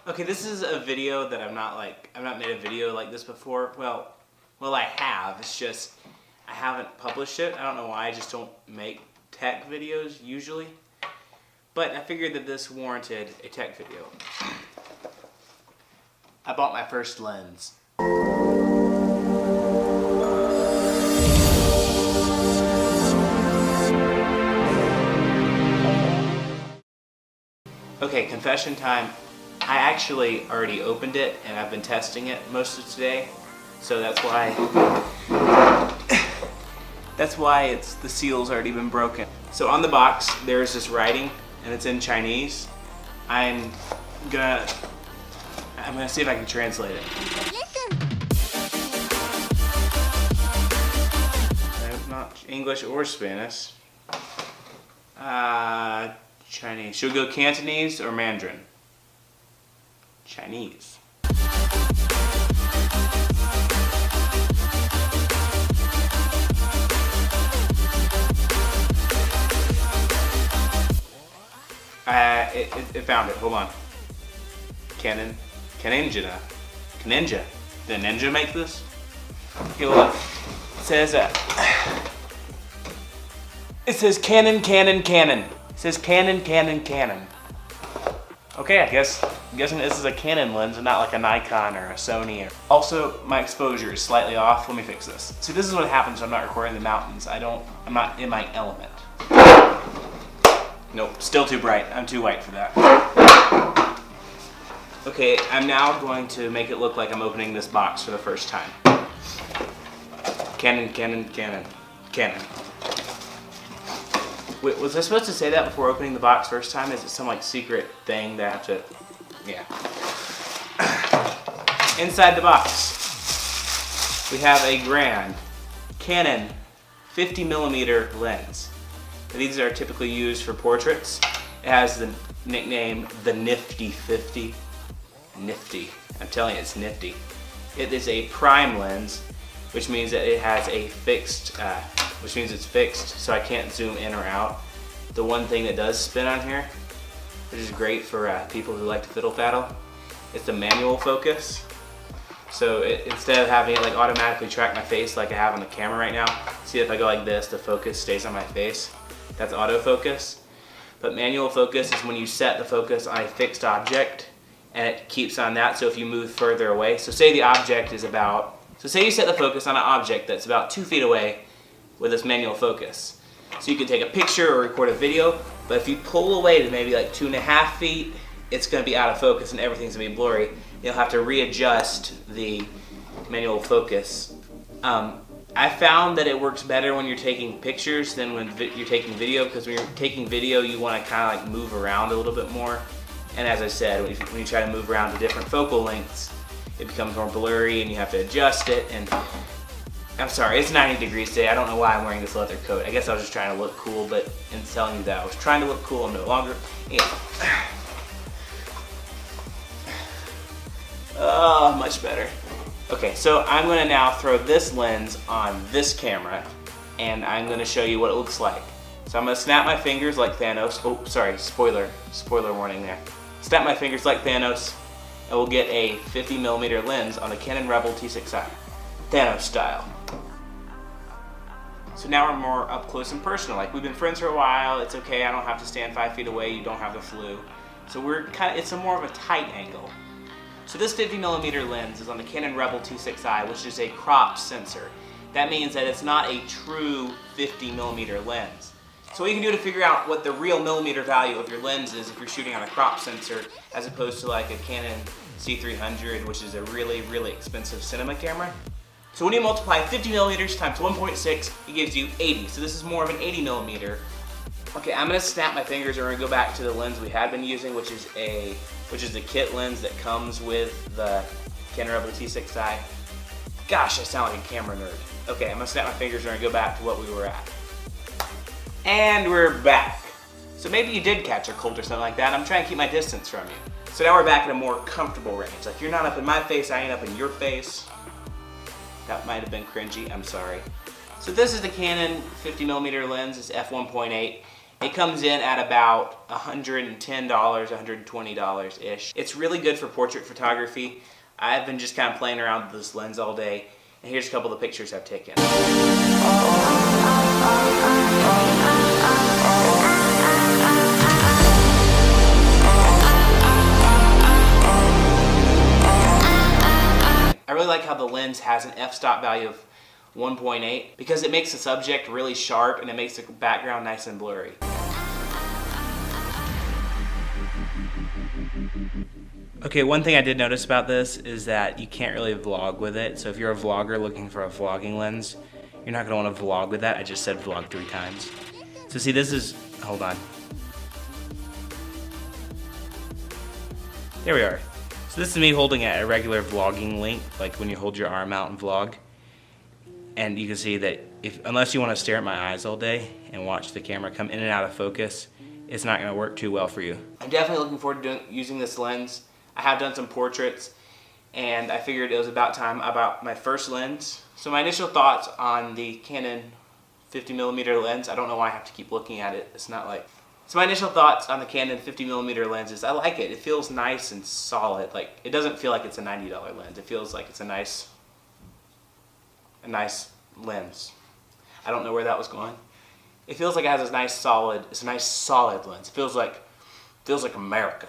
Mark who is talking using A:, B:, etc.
A: Okay, this is a video that I've not made a video like this before. Well, I have. It's just I haven't published it. I don't know why. I just don't make tech videos usually. But I figured that this warranted a tech video. I bought my first lens. Okay, confession time. I actually already opened it and I've been testing it most of today. So that's why the seal's already been broken. So on the box there's this writing and it's in Chinese. I'm gonna see if I can translate it. Not English or Spanish. Chinese. Should we go Cantonese or Mandarin? Chinese. It found it. Hold on. Kanenja. Did Ninja make this? Okay, look. It says Canon. It says Canon. Okay, I'm guessing this is a Canon lens and not like a Nikon or a Sony. Also, my exposure is slightly off. Let me fix this. See, this is what happens when I'm not recording the mountains. I'm not in my element. Nope, still too bright. I'm too white for that. Okay, I'm now going to make it look like I'm opening this box for the first time. Canon. Wait, was I supposed to say that before opening the box first time? Is it some like secret thing that I have to... Yeah. Inside the box, we have a grand Canon 50mm lens. These are typically used for portraits. It has the nickname the Nifty 50. Nifty. I'm telling you, it's nifty. It is a prime lens, which means that it has a fixed, which means it's fixed, so I can't zoom in or out. The one thing that does spin on here, which is great for people who like to fiddle faddle, it's the manual focus. So instead of having it like automatically track my face like I have on the camera right now, see if I go like this, the focus stays on my face. That's autofocus. But manual focus is when you set the focus on a fixed object and it keeps on that. So if you move further away, so say the object is about, say you set the focus on an object that's about 2 feet away with this manual focus. So you can take a picture or record a video, but if you pull away to maybe like 2.5 feet, it's going to be out of focus and everything's going to be blurry. You'll have to readjust the manual focus. I found that it works better when you're taking pictures than when you're taking video, because when you're taking video you want to kind of like move around a little bit more. And as I said, when you try to move around to different focal lengths, it becomes more blurry and you have to adjust it. And I'm sorry, it's 90 degrees today. I don't know why I'm wearing this leather coat. I guess I was just trying to look cool, but in telling you that I was trying to look cool, I'm no longer. Yeah. Oh, much better. Okay, so I'm going to now throw this lens on this camera and I'm going to show you what it looks like. So I'm going to snap my fingers like Thanos. Oh, sorry, spoiler warning there. Snap my fingers like Thanos and we'll get a 50mm lens on the Canon Rebel T6i. Thanos style. So now we're more up close and personal. Like, we've been friends for a while, it's okay, I don't have to stand 5 feet away, you don't have the flu. So it's a more of a tight angle. So this 50mm lens is on the Canon Rebel T6i, which is a crop sensor. That means that it's not a true 50mm lens. So what you can do to figure out what the real millimeter value of your lens is if you're shooting on a crop sensor, as opposed to like a Canon C300, which is a really, really expensive cinema camera. So when you multiply 50mm times 1.6, it gives you 80. So this is more of an 80mm. Okay, I'm gonna snap my fingers and we're gonna go back to the lens we had been using, which is the kit lens that comes with the Canon Rebel T6i. Gosh, I sound like a camera nerd. Okay, I'm gonna snap my fingers and we're gonna go back to what we were at. And we're back. So maybe you did catch a cold or something like that. I'm trying to keep my distance from you. So now we're back at a more comfortable range. Like, you're not up in my face, I ain't up in your face. That might have been cringy, I'm sorry. So this is the Canon 50mm lens, it's f1.8. It comes in at about $110, $120-ish. It's really good for portrait photography. I've been just kind of playing around with this lens all day, and here's a couple of the pictures I've taken. I really like how the lens has an f-stop value of 1.8 because it makes the subject really sharp and it makes the background nice and blurry. Okay, one thing I did notice about this is that you can't really vlog with it. So if you're a vlogger looking for a vlogging lens, you're not going to want to vlog with that. I just said vlog 3 times. So see, this is, hold on. There we are. So this is me holding at a regular vlogging length, like when you hold your arm out and vlog. And you can see that unless you want to stare at my eyes all day and watch the camera come in and out of focus, it's not going to work too well for you. I'm definitely looking forward to using this lens. I have done some portraits, and I figured it was about time I bought my first lens. So my initial thoughts on the Canon 50mm lens, I don't know why I have to keep looking at it. It's not like... So my initial thoughts on the Canon 50mm lens is I like it. It feels nice and solid. Like, it doesn't feel like it's a $90 lens. It feels like it's a nice lens. I don't know where that was going. It feels like it has a nice solid lens. It feels like America.